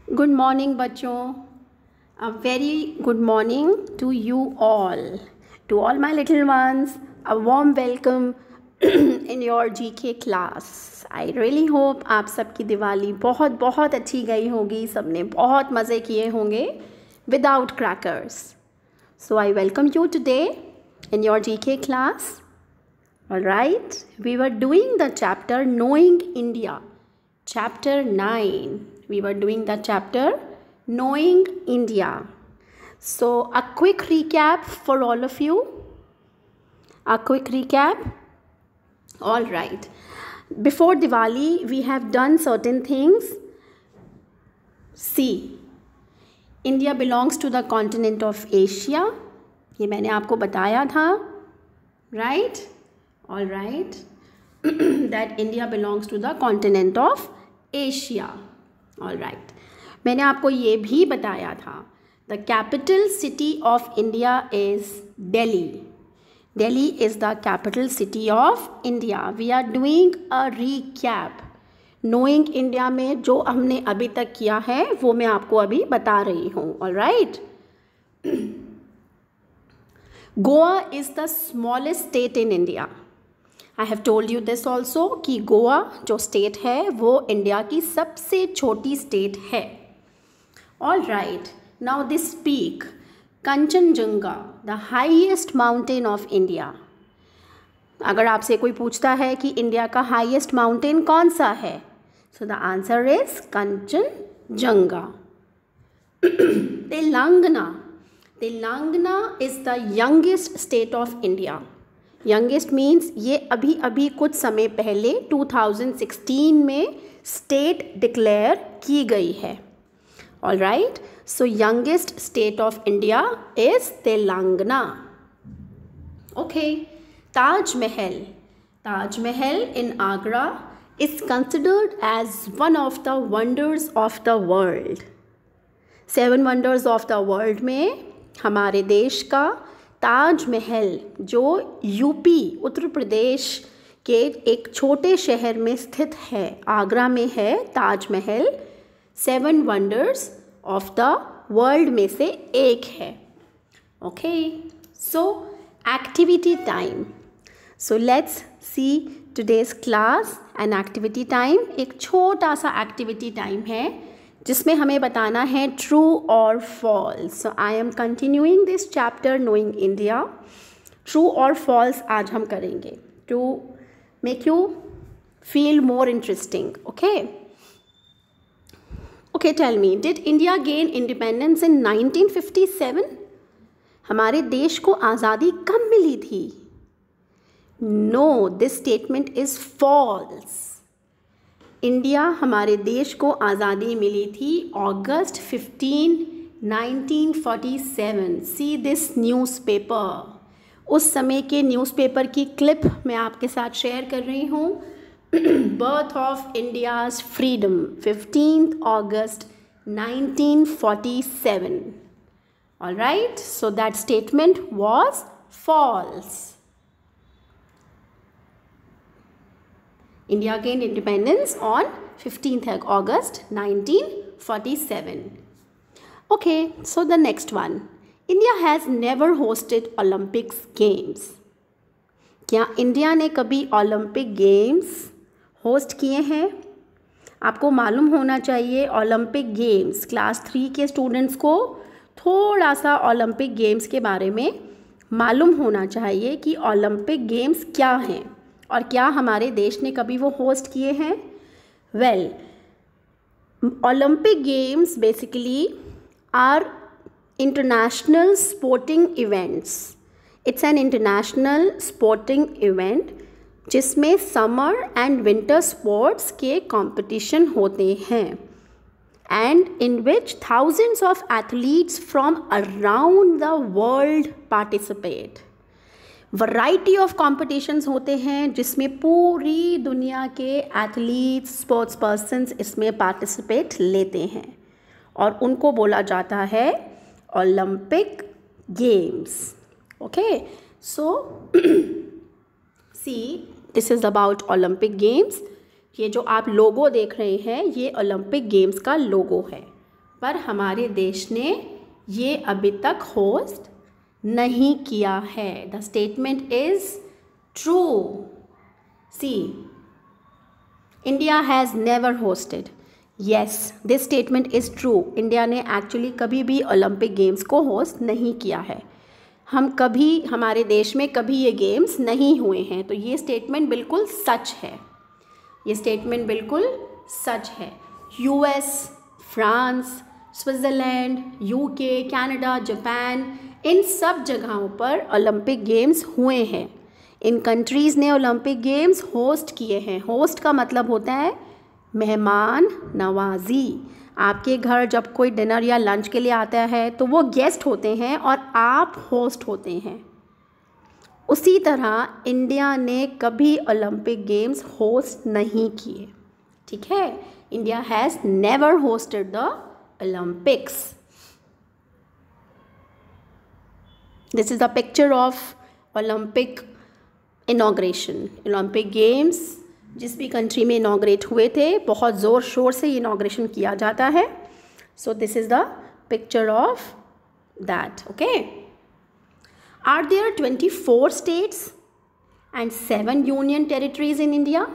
Good morning बच्चों. A very good morning to you all. To all my little ones, a warm welcome in your GK class. I really hope आप सबकी दिवाली बहुत बहुत अच्छी गई होगी. सबने बहुत मज़े किए होंगे without crackers. So I welcome you today in your GK class. Alright, we were doing the chapter Knowing India. Chapter 9. We were doing the chapter Knowing India. So a quick recap for all of you. A quick recap. All right. Before Diwali, we have done certain things. See, India belongs to the continent of Asia. ये मैंने आपको बताया था. Right? All right. That India belongs to the continent of Asia. All right. मैंने आपको ये भी बताया था the capital city of India is Delhi. Delhi is the capital city of India. We are doing a recap. Knowing India में जो हमने अभी तक किया है वो मैं आपको अभी बता रही हूँ. All right. Goa is the smallest state in India. I have told you this also कि गोवा जो स्टेट है वो इंडिया की सबसे छोटी स्टेट है. All right. Now this peak, Kanchenjunga, the highest mountain of India. अगर आपसे कोई पूछता है कि इंडिया का हाईएस्ट माउंटेन कौन सा है, so the answer is Kanchenjunga. Telangana. Telangana is the youngest state of India. Youngest means ये अभी अभी कुछ समय पहले 2016 में स्टेट डिक्लेयर की गई है. All right. So youngest state of India is Telangana. Okay. Taj Mahal. Taj Mahal in Agra is considered as one of the wonders of the world. 7 wonders of the world में हमारे देश का ताजमहल जो यूपी उत्तर प्रदेश के एक छोटे शहर में स्थित है, आगरा में है Taj Mahal, 7 wonders of the world में से एक है. Okay. So activity time. So let's see today's class and activity time. एक छोटा सा एक्टिविटी टाइम है जिसमें हमें बताना है ट्रू और false. So I am continuing this chapter knowing India. True और फॉल्स आज हम करेंगे to make you feel more interesting. Okay. Okay, tell me, did India gain independence in 1957? हमारे देश को आज़ादी कब मिली थी? No, this statement is false. India हमारे देश को आज़ादी मिली थी अगस्त 15, 1947. See this newspaper. उस समय के न्यूज़पेपर की क्लिप मैं आपके साथ शेयर कर रही हूँ. Birth of India's freedom 15th August 1947. All right. So that statement was false. India gained independence on 15th August 1947. Okay, so the next one. India has never hosted Olympics Games. क्या India ने कभी Olympic games host किए हैं? आपको मालूम होना चाहिए Olympic games. Class 3 के स्टूडेंट्स को थोड़ा सा ओलंपिक गेम्स के बारे में मालूम होना चाहिए कि ओलंपिक गेम्स क्या हैं और क्या हमारे देश ने कभी वो होस्ट किए हैं. Well, Olympic games basically are international sporting events. It's an international sporting event जिसमें समर एंड विंटर स्पोर्ट्स के कंपटीशन होते हैं and in which thousands of athletes from around the world participate. Variety of competitions होते हैं जिसमें पूरी दुनिया के एथलीट्स, स्पोर्ट्स पर्सन्स इसमें पार्टिसिपेट लेते हैं और उनको बोला जाता है Olympic games. Okay. So see, this is about Olympic games. ये जो आप लोगो देख रहे हैं ये ओलंपिक गेम्स का लोगो है. पर हमारे देश ने ये अभी तक होस्ट नहीं किया है। The statement is true. See, India has never hosted. Yes, this statement is true. India ने एक्चुअली कभी भी ओलंपिक गेम्स को होस्ट नहीं किया है। हमारे देश में कभी ये गेम्स नहीं हुए हैं। तो ये स्टेटमेंट बिल्कुल सच है। ये स्टेटमेंट बिल्कुल सच है। US, France, Switzerland, UK, Canada, Japan, इन सब जगहों पर ओलंपिक गेम्स हुए हैं। इन कंट्रीज़ ने ओलंपिक गेम्स होस्ट किए हैं। होस्ट का मतलब होता है मेहमान नवाजी। आपके घर जब कोई डिनर या लंच के लिए आता है तो वो गेस्ट होते हैं और आप होस्ट होते हैं। उसी तरह इंडिया ने कभी ओलंपिक गेम्स होस्ट नहीं किए। ठीक है, India has never hosted the Olympics. This is the picture of Olympic inauguration. Olympic games जिस भी कंट्री में इनॉग्रेट हुए थे, बहुत ज़ोर शोर से इनॉग्रेशन किया जाता है। So this is the picture of that. Okay, are there 24 states and 7 union territories in India?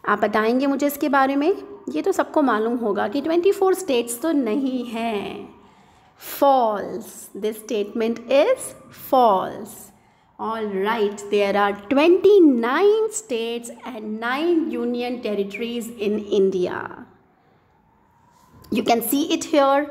आप बताएंगे मुझे इसके बारे में। ये तो सबको मालूम होगा कि 24 स्टेट्स तो नहीं हैं। False, this statement is false. All right, there are 29 states and 9 union territories in India. You can see it here,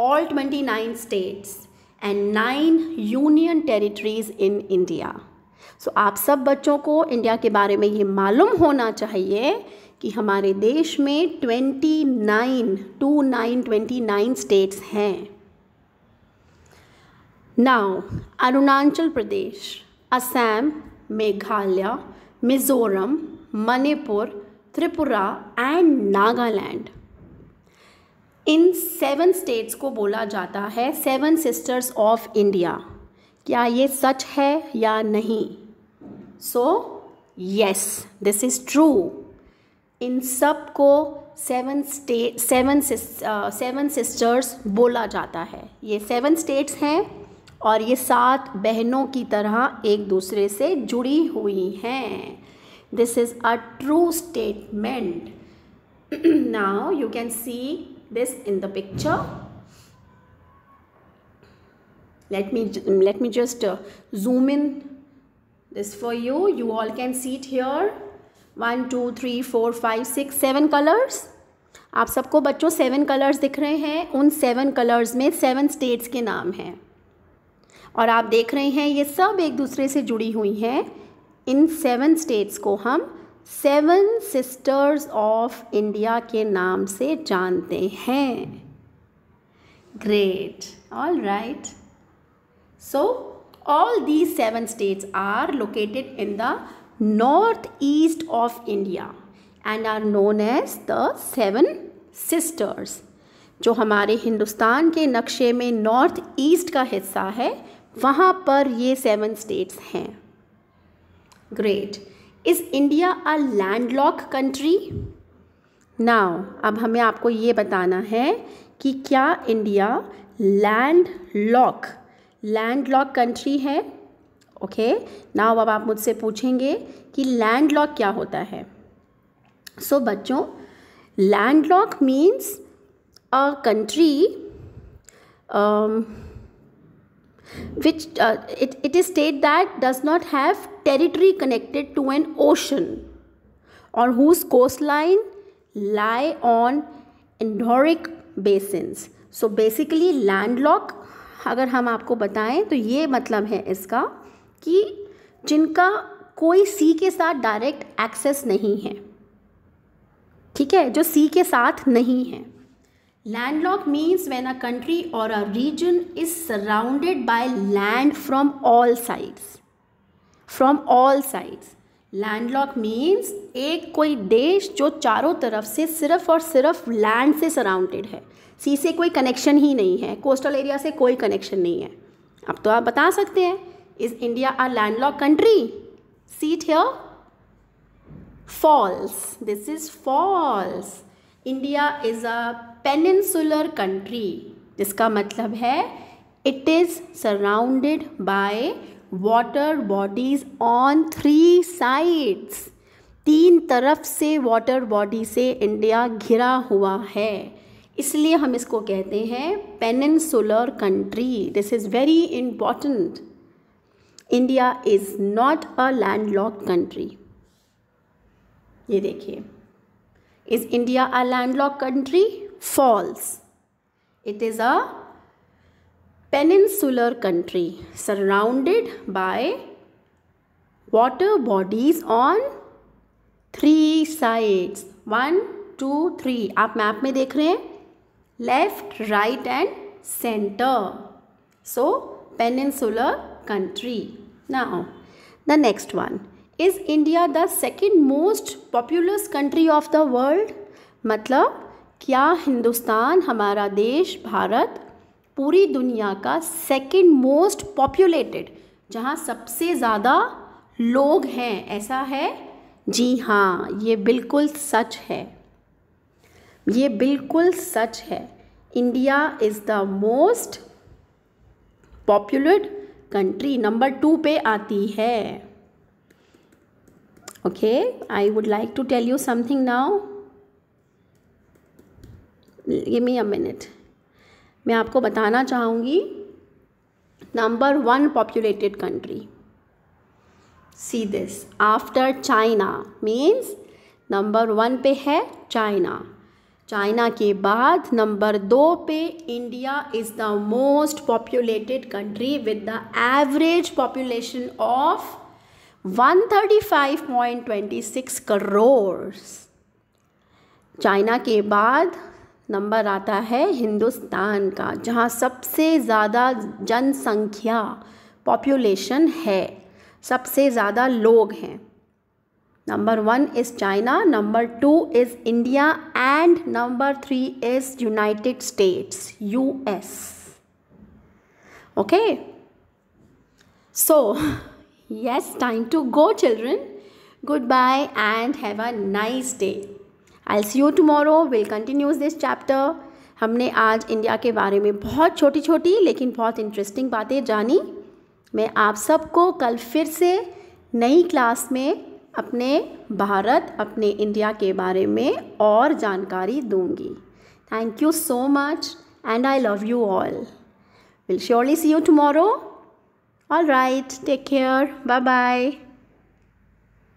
all 29 states and 9 union territories in India. So आप सब बच्चों को इंडिया के बारे में ये मालूम होना चाहिए कि हमारे देश में 29 स्टेट्स हैं। Now, Arunachal Pradesh, Assam, Meghalaya, Mizoram, Manipur, Tripura and Nagaland, in 7 states को बोला जाता है 7 सिस्टर्स ऑफ इंडिया। क्या ये सच है या नहीं? So yes, this is true. इन सब को 7 सिस्टर्स बोला जाता है। ये 7 स्टेट्स हैं और ये 7 बहनों की तरह एक दूसरे से जुड़ी हुई हैं। This is a true statement. Now you can see this in the picture. let me just zoom in this for you. You all can see it here. 1 2 3 4 5 6 7 colours. आप सबको बच्चों 7 कलर्स दिख रहे हैं। उन 7 कलर्स में 7 स्टेट्स के नाम हैं और आप देख रहे हैं ये सब एक दूसरे से जुड़ी हुई हैं। इन 7 स्टेट्स को हम 7 सिस्टर्स ऑफ इंडिया के नाम से जानते हैं। Great, all right. So all these 7 states are located in the northeast of India and are known as the 7 sisters। जो हमारे हिंदुस्तान के नक्शे में नॉर्थ ईस्ट का हिस्सा है वहाँ पर ये 7 स्टेट्स हैं। Great. Is India a landlock country? Now अब हमें आपको ये बताना है कि क्या इंडिया लैंडलॉक कंट्री है। ओके, नाउ अब आप मुझसे पूछेंगे कि लैंडलॉक क्या होता है। सो बच्चों, landlock means a country which it is state that does not have territory connected to an ocean or whose coastline lie on endorheic basins। So basically landlock अगर हम आपको बताएं तो ये मतलब है इसका कि जिनका कोई सी के साथ डायरेक्ट एक्सेस नहीं है। ठीक है, जो सी के साथ नहीं है। Landlocked means when a country or a region is surrounded by land from all sides. From all sides. Landlocked means एक कोई देश जो चारों तरफ से सिर्फ और सिर्फ लैंड से सराउंडेड है, सी से कोई कनेक्शन ही नहीं है, कोस्टल एरिया से कोई कनेक्शन नहीं है। अब तो आप बता सकते हैं, is India a landlocked country? See it here. False, this is false. India is a peninsular country, जिसका मतलब है it is surrounded by water bodies on 3 sides. 3 तरफ से वाटर बॉडी से इंडिया घिरा हुआ है, इसलिए हम इसको कहते हैं peninsular country. This is very important. India is not a landlocked country. ये देखिए, is India a landlocked country? False. It is a peninsular country surrounded by water bodies on 3 sides. 1 2 3 आप मैप में देख रहे हैं, left right and centre. So peninsular country. Now the next one, is India the second most populous country of the world? मतलब क्या हिंदुस्तान, हमारा देश भारत, पूरी दुनिया का सेकेंड मोस्ट पॉपुलेटेड, जहाँ सबसे ज़्यादा लोग हैं, ऐसा है? जी हाँ, ये बिल्कुल सच है, ये बिल्कुल सच है. India is the most populated country, number 2 पे आती है. Okay, I would like to tell you something now. Give me a minute. मैं आपको बताना चाहूँगी number 1 populated country. See this, after China, means number 1 पे है चाइना. चाइना के बाद नंबर 2 पे India is the most populated country with the average population of 135.26 crore. China के बाद नंबर आता है हिंदुस्तान का, जहाँ सबसे ज़्यादा जनसंख्या, पॉपुलेशन है, सबसे ज़्यादा लोग हैं. Number 1 is China, number 2 is India and number 3 is United states, US. Okay, so yes, time to go children. Goodbye and have a nice day. I'll see you tomorrow. We'll continue this chapter. हमने आज India के बारे में बहुत छोटी छोटी लेकिन बहुत इंटरेस्टिंग बातें जानी. मैं आप सबको कल फिर से नई क्लास में अपने भारत, अपने इंडिया के बारे में और जानकारी दूंगी. Thank you so much and I love you all. We'll surely see you tomorrow. All right, take care. Bye bye.